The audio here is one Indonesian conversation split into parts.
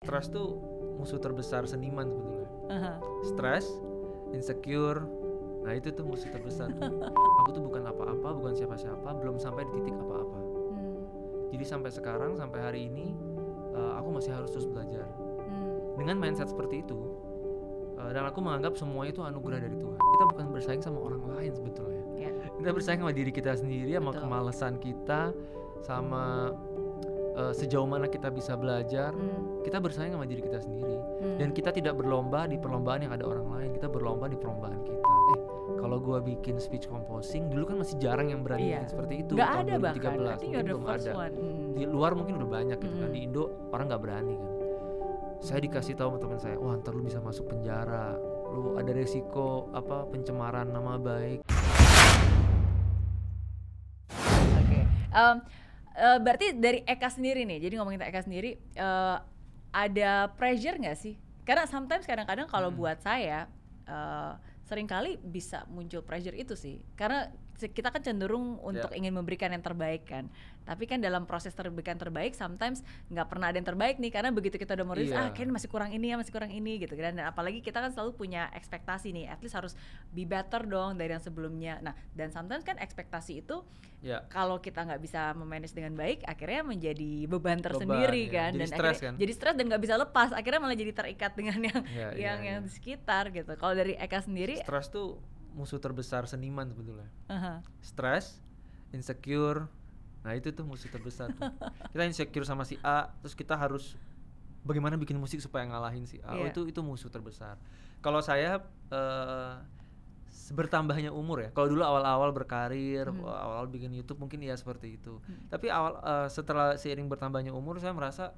Stres tuh musuh terbesar seniman sebetulnya. Stres, insecure, nah itu tuh musuh terbesar tuh. Aku tuh bukan apa-apa, bukan siapa-siapa, belum sampai di titik apa-apa. Jadi sampai sekarang, sampai hari ini, aku masih harus terus belajar. Dengan mindset seperti itu, dan aku menganggap semua itu anugerah dari Tuhan. Kita bukan bersaing sama orang lain sebetulnya. Kita bersaing sama diri kita sendiri, sama kemalasan kita, sama sejauh mana kita bisa belajar. Kita bersaing sama diri kita sendiri. Dan kita tidak berlomba di perlombaan yang ada orang lain. Kita berlomba di perlombaan kita. Kalau gue bikin speech composing, dulu kan masih jarang yang berani bikin seperti itu. Gak tahun ada 2013 bahkan, mungkin belum ada. Di luar mungkin udah banyak gitu kan. Di Indo orang nggak berani kan. Saya dikasih tahu sama teman saya, wah ntar lu bisa masuk penjara, lu ada resiko pencemaran nama baik. Berarti dari Eka sendiri nih, jadi ngomongin Eka sendiri, ada pressure nggak sih? Karena sometimes kadang-kadang kalau buat saya seringkali bisa muncul pressure itu sih, karena kita kan cenderung untuk ingin memberikan yang terbaik kan, tapi kan dalam proses memberikan terbaik sometimes nggak pernah ada yang terbaik nih, karena begitu kita udah mau rilis, kayaknya masih kurang ini ya, masih kurang ini gitu kan. Dan apalagi kita kan selalu punya ekspektasi nih, at least harus be better dong dari yang sebelumnya. Nah, dan sometimes kan ekspektasi itu kalau kita nggak bisa memanage dengan baik, akhirnya menjadi beban tersendiri kan, jadi dan stres akhirnya kan? jadi stres dan nggak bisa lepas, akhirnya malah jadi terikat dengan yang di sekitar gitu. Kalau dari Eka sendiri, stres tuh musuh terbesar seniman sebetulnya. Stres, insecure, nah itu tuh musuh terbesar tuh. Kita insecure sama si A, terus kita harus bagaimana bikin musik supaya ngalahin si A. Itu musuh terbesar. Kalau saya bertambahnya umur ya. Kalau dulu awal-awal berkarir, awal-awal bikin YouTube mungkin ya seperti itu. Tapi setelah seiring bertambahnya umur, saya merasa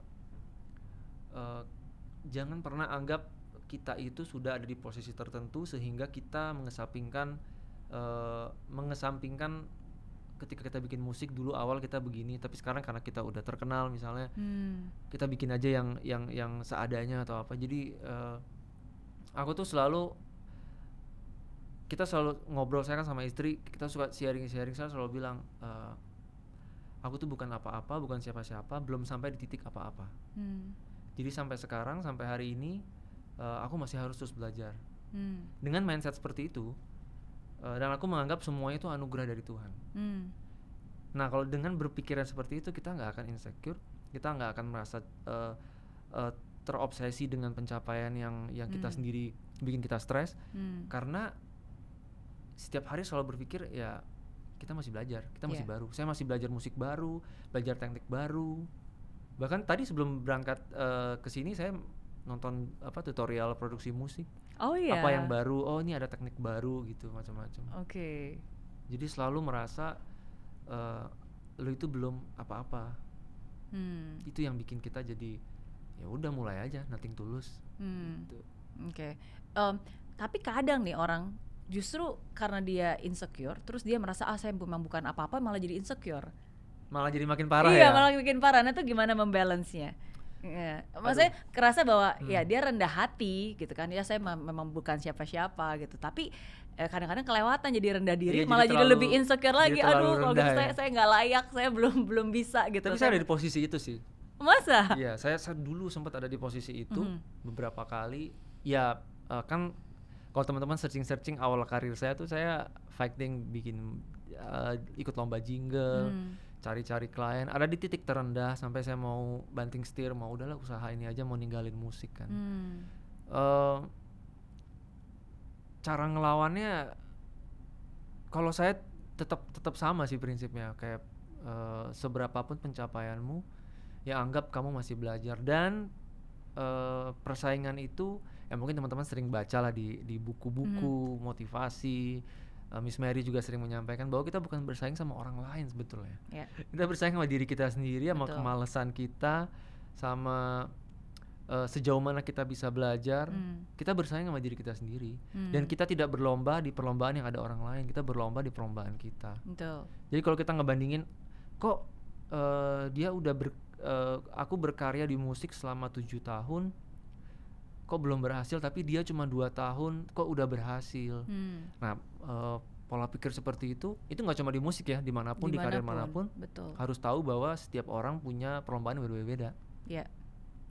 jangan pernah anggap kita itu sudah ada di posisi tertentu sehingga kita mengesampingkan ketika kita bikin musik dulu awal kita begini, tapi sekarang karena kita udah terkenal misalnya, kita bikin aja yang seadanya atau apa. Jadi aku tuh kita selalu ngobrol, saya kan sama istri, kita suka sharing, saya selalu bilang aku tuh bukan apa-apa, bukan siapa-siapa, belum sampai di titik apa-apa. Jadi sampai sekarang, sampai hari ini, aku masih harus terus belajar. Dengan mindset seperti itu, dan aku menganggap semuanya itu anugerah dari Tuhan. Nah, kalau dengan berpikiran seperti itu, kita nggak akan insecure, kita nggak akan merasa terobsesi dengan pencapaian yang kita sendiri bikin kita stres, karena setiap hari selalu berpikir ya kita masih belajar, kita masih baru. Saya masih belajar musik baru, belajar teknik baru. Bahkan tadi sebelum berangkat ke sini saya nonton tutorial produksi musik. Apa yang baru? Oh, ini ada teknik baru gitu, macam-macam. Jadi selalu merasa lo itu belum apa-apa. Itu yang bikin kita jadi ya udah mulai aja, nothing tulus. Gitu. Tapi kadang nih orang justru karena dia insecure, terus dia merasa saya memang bukan apa-apa, malah jadi insecure. Malah jadi makin parah ya? Iya, malah makin parah. Nah, itu gimana membalance-nya? Maksudnya kerasa bahwa ya dia rendah hati gitu kan, ya saya memang bukan siapa-siapa gitu, tapi kadang-kadang kelewatan jadi rendah diri, malah jadi lebih insecure lagi. Aduh, kalau gitu saya nggak layak, saya belum bisa gitu. Tapi saya ada di posisi itu sih. Masa? Iya, saya dulu sempat ada di posisi itu beberapa kali. Ya kan kalau teman-teman searching awal karir saya tuh, saya fighting bikin ikut lomba jingle, cari-cari klien, ada di titik terendah sampai saya mau banting setir, mau udahlah usaha ini aja, mau ninggalin musik kan. Cara ngelawannya, kalau saya tetap sama sih prinsipnya, kayak seberapapun pencapaianmu, ya anggap kamu masih belajar. Dan persaingan itu ya mungkin teman-teman sering baca lah di buku-buku motivasi. Miss Mary juga sering menyampaikan bahwa kita bukan bersaing sama orang lain sebetulnya. Kita bersaing sama diri kita sendiri, sama kemalasan kita, sama sejauh mana kita bisa belajar. Kita bersaing sama diri kita sendiri. Dan kita tidak berlomba di perlombaan yang ada orang lain, kita berlomba di perlombaan kita. Jadi kalau kita ngebandingin, kok dia udah aku berkarya di musik selama 7 tahun, kok belum berhasil, tapi dia cuma 2 tahun kok udah berhasil. Nah, pola pikir seperti itu nggak cuma di musik ya, dimanapun, di karir manapun. Harus tahu bahwa setiap orang punya perlombaan yang berbeda-beda.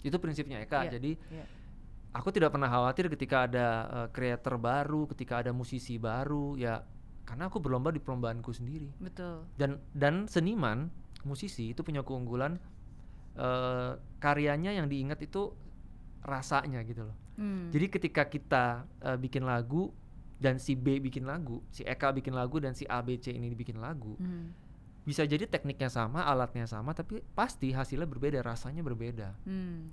Itu prinsipnya Eka. Iya, Jadi iya. aku tidak pernah khawatir ketika ada creator baru, ketika ada musisi baru, ya karena aku berlomba di perlombaanku sendiri. Betul. Dan seniman, musisi itu punya keunggulan, karyanya yang diingat itu rasanya gitu loh. Jadi ketika kita bikin lagu dan si B bikin lagu, si Eka bikin lagu dan si A, B, C ini bikin lagu, bisa jadi tekniknya sama, alatnya sama, tapi pasti hasilnya berbeda, rasanya berbeda.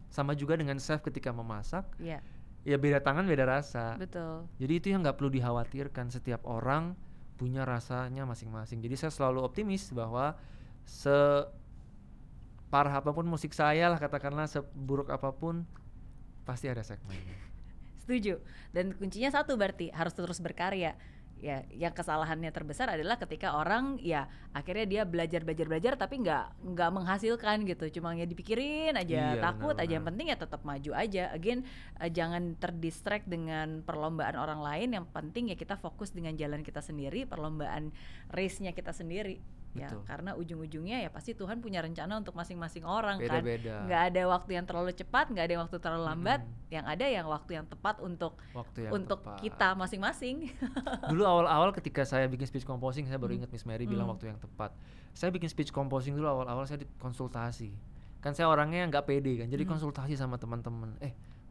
Sama juga dengan chef ketika memasak, Iya, ya beda tangan beda rasa. betul. Jadi itu yang nggak perlu dikhawatirkan, setiap orang punya rasanya masing-masing. Jadi saya selalu optimis bahwa separah apapun musik saya lah, katakanlah seburuk apapun, pasti ada segmennya. Setuju. Dan kuncinya satu berarti harus terus berkarya. Ya, yang kesalahannya terbesar adalah ketika orang ya akhirnya dia belajar tapi nggak menghasilkan gitu. Cuma ya dipikirin aja, Iya, takut aja. benar-benar. Yang penting ya tetap maju aja. Again, jangan terdistract dengan perlombaan orang lain. Yang penting ya kita fokus dengan jalan kita sendiri, perlombaan race-nya kita sendiri. Ya, Betul. karena ujung-ujungnya ya pasti Tuhan punya rencana untuk masing-masing orang kan. Beda-beda. Nggak ada waktu yang terlalu cepat, nggak ada waktu terlalu lambat. Yang ada yang waktu yang tepat untuk Waktu yang tepat. kita masing-masing. Dulu awal-awal ketika saya bikin speech composing, saya baru ingat Miss Mary bilang waktu yang tepat. Saya bikin speech composing dulu awal-awal, saya konsultasi. Kan saya orangnya nggak pede kan, jadi konsultasi sama teman-teman.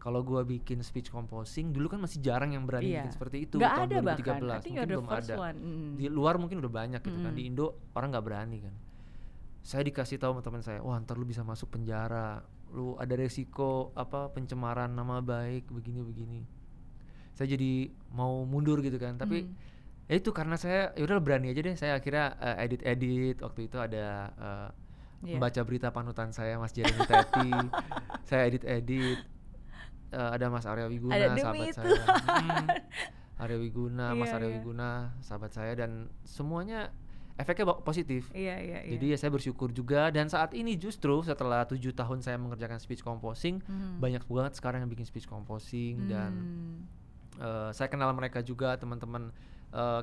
Kalau gua bikin speech composing, dulu kan masih jarang yang berani Iya. bikin seperti itu. Nggak tahun ada 2013 bahkan. I think mungkin you're the belum first ada. one. Di luar mungkin udah banyak gitu kan. Di Indo orang nggak berani kan. Saya dikasih tahu sama teman saya, wah ntar lu bisa masuk penjara, lu ada resiko pencemaran nama baik begini. Saya jadi mau mundur gitu kan, tapi ya itu karena saya yaudah berani aja deh. Saya akhirnya edit waktu itu ada membaca berita panutan saya Mas Jeremy Teti. Saya edit ada Mas Arya Wiguna, Ada demi sahabat itu. saya. Arya Wiguna, Mas Iya, Arya iya. Wiguna, sahabat saya, dan semuanya efeknya positif. Iya. Jadi ya saya bersyukur juga, dan saat ini justru setelah 7 tahun saya mengerjakan speech composing, banyak banget sekarang yang bikin speech composing, dan saya kenal mereka juga, teman-teman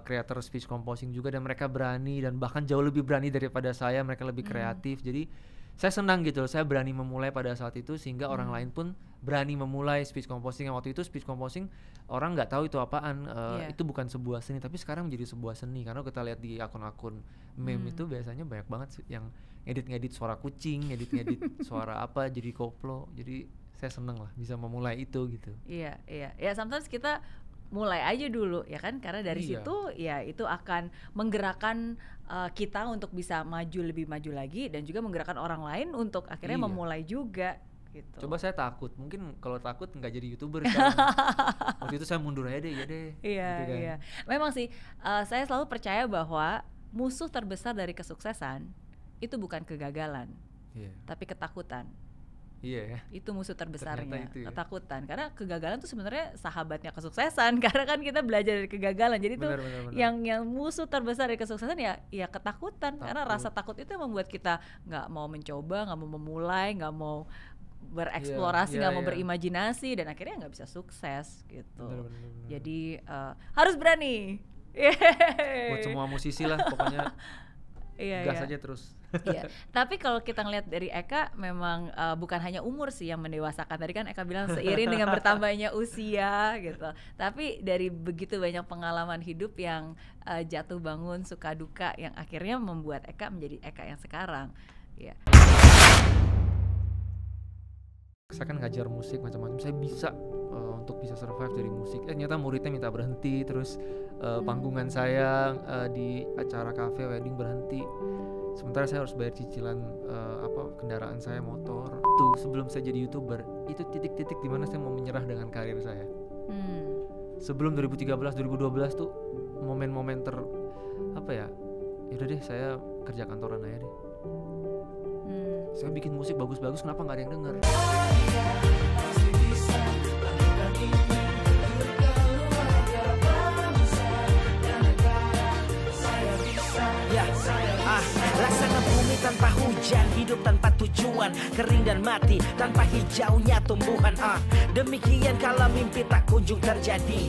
creator speech composing juga, dan mereka berani dan bahkan jauh lebih berani daripada saya, mereka lebih kreatif. Jadi saya senang gitu, saya berani memulai pada saat itu sehingga orang lain pun berani memulai speech composing. Yang waktu itu speech composing orang nggak tahu itu apaan, itu bukan sebuah seni, tapi sekarang menjadi sebuah seni karena kita lihat di akun-akun meme itu biasanya banyak banget yang ngedit suara kucing, ngedit suara apa jadi koplo. Jadi saya seneng lah bisa memulai itu gitu. Iya. Ya sometimes kita mulai aja dulu ya kan, karena dari Iya. situ ya itu akan menggerakkan kita untuk bisa lebih maju lagi, dan juga menggerakkan orang lain untuk akhirnya Iya. memulai juga gitu. Coba saya takut, mungkin kalau takut nggak jadi YouTuber sekarang. Waktu itu saya mundur aja deh, ya deh. Iya, gitu kan. iya. Memang sih saya selalu percaya bahwa musuh terbesar dari kesuksesan itu bukan kegagalan, Iya. tapi ketakutan. Iya ya. Itu musuh terbesarnya, Ternyata itu ya. ketakutan. Karena kegagalan tuh sebenarnya sahabatnya kesuksesan. Karena kan kita belajar dari kegagalan. Jadi tuh Benar. yang musuh terbesar dari kesuksesan ya ketakutan. Karena Takut. rasa takut itu yang membuat kita nggak mau mencoba, nggak mau memulai, nggak mau bereksplorasi, Iya, nggak mau iya. berimajinasi, dan akhirnya nggak bisa sukses gitu. Benar. Jadi harus berani. Buat semua musisi lah pokoknya Iya, gas iya. aja terus. Iya. Tapi kalau kita ngeliat dari Eka, memang bukan hanya umur sih yang mendewasakan. Tadi kan Eka bilang seiring dengan bertambahnya usia gitu. Tapi dari begitu banyak pengalaman hidup yang jatuh bangun, suka duka, yang akhirnya membuat Eka menjadi Eka yang sekarang. Ya. Saya kan ngajar musik macam-macam, saya bisa untuk bisa survive dari musik. Ternyata muridnya minta berhenti, terus panggungan saya di acara cafe wedding berhenti. Sementara saya harus bayar cicilan kendaraan saya, motor. Tuh sebelum saya jadi YouTuber, itu titik-titik di mana saya mau menyerah dengan karir saya. Sebelum 2013, 2012 tuh momen-momen yaudah deh saya kerja kantoran aja deh. Saya bikin musik bagus-bagus, kenapa nggak ada yang denger? Laksana bumi tanpa hujan, hidup tanpa tujuan, kering dan mati tanpa hijaunya tumbuhan. Demikian kalau mimpi tak kunjung terjadi.